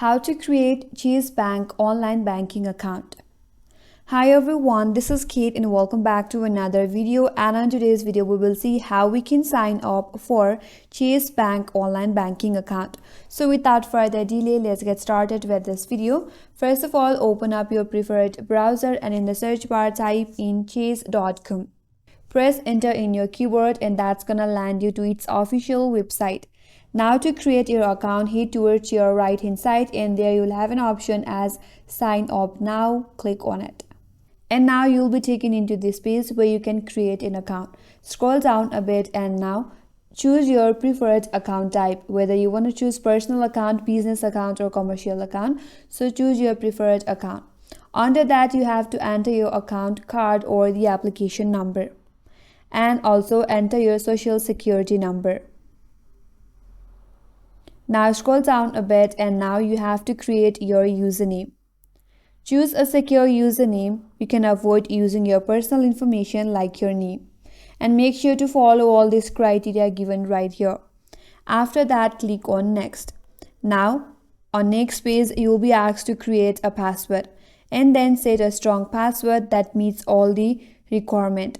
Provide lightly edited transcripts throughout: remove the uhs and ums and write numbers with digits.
How to create Chase Bank online banking account. Hi everyone, this is Kate and welcome back to another video, and on today's video we will see how we can sign up for Chase Bank online banking account. So without further delay, let's get started with this video. First of all, open up your preferred browser and in the search bar type in chase.com. Press enter in your keyboard and that's gonna land you to its official website. Now to create your account, head towards your right hand side and there you'll have an option as sign up now. Click on it. And now you'll be taken into this page where you can create an account. Scroll down a bit and now choose your preferred account type, whether you want to choose personal account, business account or commercial account. So choose your preferred account. Under that you have to enter your account card or the application number and also enter your social security number. Now scroll down a bit and now you have to create your username. Choose a secure username. You can avoid using your personal information like your name. And make sure to follow all these criteria given right here. After that, click on next. Now, on next page, you will be asked to create a password and then set a strong password that meets all the requirement.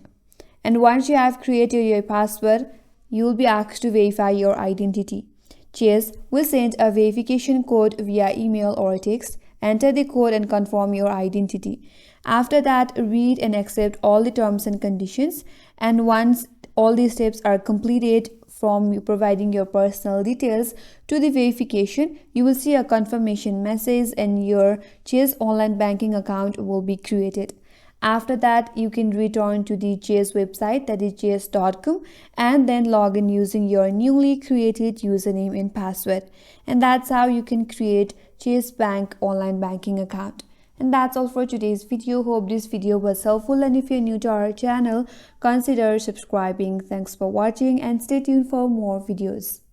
And once you have created your password, you will be asked to verify your identity. Chase will send a verification code via email or text. Enter the code and confirm your identity. After that, read and accept all the terms and conditions. And once all these steps are completed, from you providing your personal details to the verification, you will see a confirmation message and your Chase online banking account will be created. After that, you can return to the Chase website, that is chase.com, and then log in using your newly created username and password. And that's how you can create Chase Bank online banking account. And that's all for today's video. Hope this video was helpful, and if you're new to our channel, consider subscribing. Thanks for watching and stay tuned for more videos.